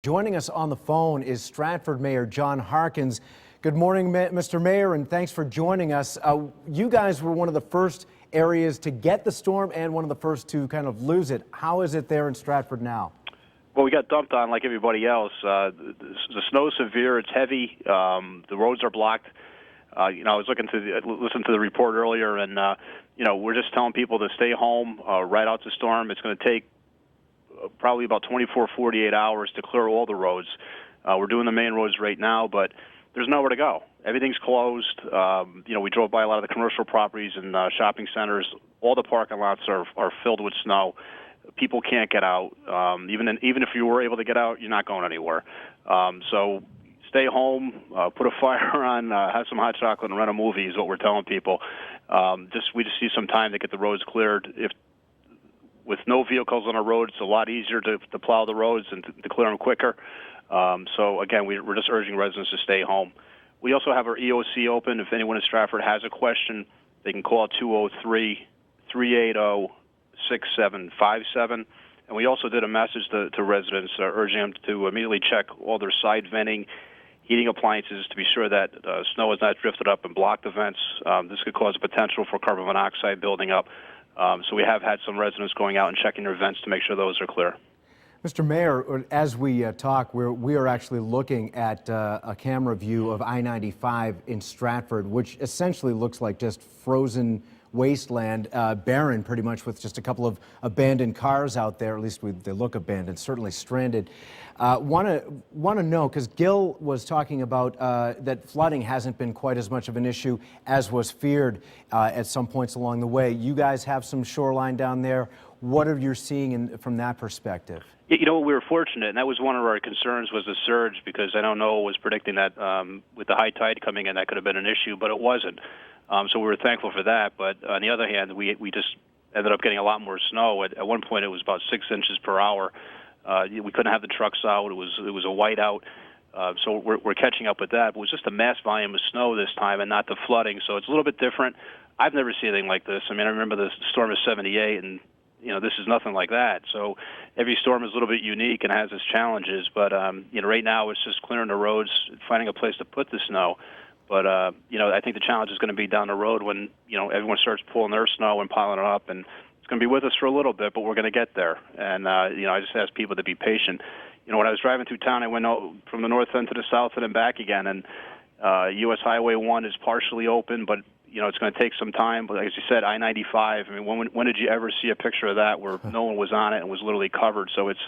Joining us on the phone is Stratford Mayor John Harkins. Good morning, Mr. Mayor, and thanks for joining us. You guys were one of the first areas to get the storm and one of the first to kind of lose it. How is it there in Stratford now? Well, we got dumped on like everybody else. The snow's severe. It's heavy. The roads are blocked. I was listening to the report earlier, and we're just telling people to stay home, ride out the storm. It's going to take probably about 24, 48 hours to clear all the roads. We're doing the main roads right now, but there's nowhere to go. Everything's closed. We drove by a lot of the commercial properties and shopping centers. All the parking lots are filled with snow. People can't get out. Even if you were able to get out, you're not going anywhere. So stay home, put a fire on, have some hot chocolate, and rent a movie is what we're telling people. We just need some time to get the roads cleared. With no vehicles on our roads, it's a lot easier to plow the roads and to clear them quicker. So, again, we're just urging residents to stay home. We also have our EOC open. If anyone in Stratford has a question, they can call 203-380-6757. And we also did a message to residents urging them to immediately check all their side venting, heating appliances to be sure that snow has not drifted up and blocked the vents. This could cause a potential for carbon monoxide building up. So we have had some residents going out and checking their vents to make sure those are clear. Mr. Mayor, as we talk, we are actually looking at a camera view of I-95 in Stratford, which essentially looks like just frozen wasteland, barren pretty much, with just a couple of abandoned cars out there. At least they look abandoned, certainly stranded. Want to know, because Gil was talking about that flooding hasn't been quite as much of an issue as was feared at some points along the way. You guys have some shoreline down there. What are you seeing from that perspective? We were fortunate, and that was one of our concerns, was the surge, because I don't know was predicting that with the high tide coming in, that could have been an issue, but it wasn't. So we were thankful for that. But on the other hand, we just ended up getting a lot more snow. At one point, it was about 6 inches per hour. We couldn't have the trucks out. It was a whiteout. So we're catching up with that. But it was just a mass volume of snow this time, and not the flooding. So it's a little bit different. I've never seen anything like this. I mean, I remember the storm of '78, and this is nothing like that. So every storm is a little bit unique and has its challenges. But right now it's just clearing the roads, finding a place to put the snow. But I think the challenge is going to be down the road when everyone starts pulling their snow and piling it up, and it's going to be with us for a little bit, but we're going to get there. And I just ask people to be patient. When I was driving through town, I went out from the north end to the south end and back again, and U.S. Highway 1 is partially open, but it's going to take some time. But as you said, I-95. I mean, when did you ever see a picture of that where no one was on it and was literally covered? So it's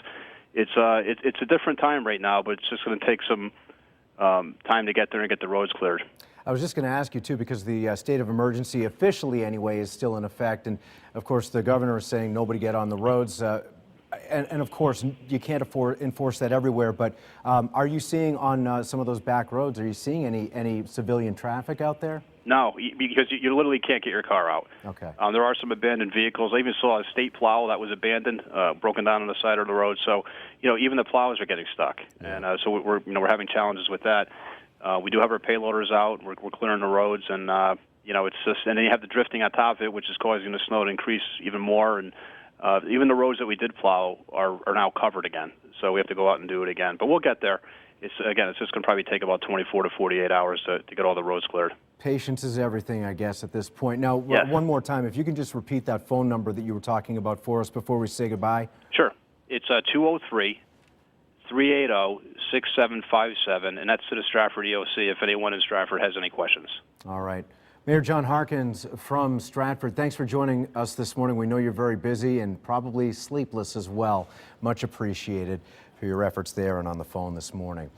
a different time right now, but it's just going to take some time to get there and get the roads cleared. I was just going to ask you, too, because the state of emergency, officially anyway, is still in effect. And, of course, the governor is saying nobody get on the roads. And of course, you can't enforce that everywhere. But are you seeing on some of those back roads, are you seeing any civilian traffic out there? No, because you literally can't get your car out. Okay. There are some abandoned vehicles. I even saw a state plow that was abandoned, broken down on the side of the road. So, even the plows are getting stuck. Yeah. And so we're having challenges with that. We do have our payloaders out. We're clearing the roads, and it's just, and then you have the drifting on top of it, which is causing the snow to increase even more. And even the roads that we did plow are now covered again. So we have to go out and do it again. But we'll get there. It's just going to probably take about 24 to 48 hours to get all the roads cleared. Patience is everything, I guess, at this point. Now, yes. One more time, if you can just repeat that phone number that you were talking about for us before we say goodbye. Sure. It's 203-380-6757, and that's to the Stratford EOC if anyone in Stratford has any questions. All right. Mayor John Harkins from Stratford, thanks for joining us this morning. We know you're very busy and probably sleepless as well. Much appreciated for your efforts there and on the phone this morning.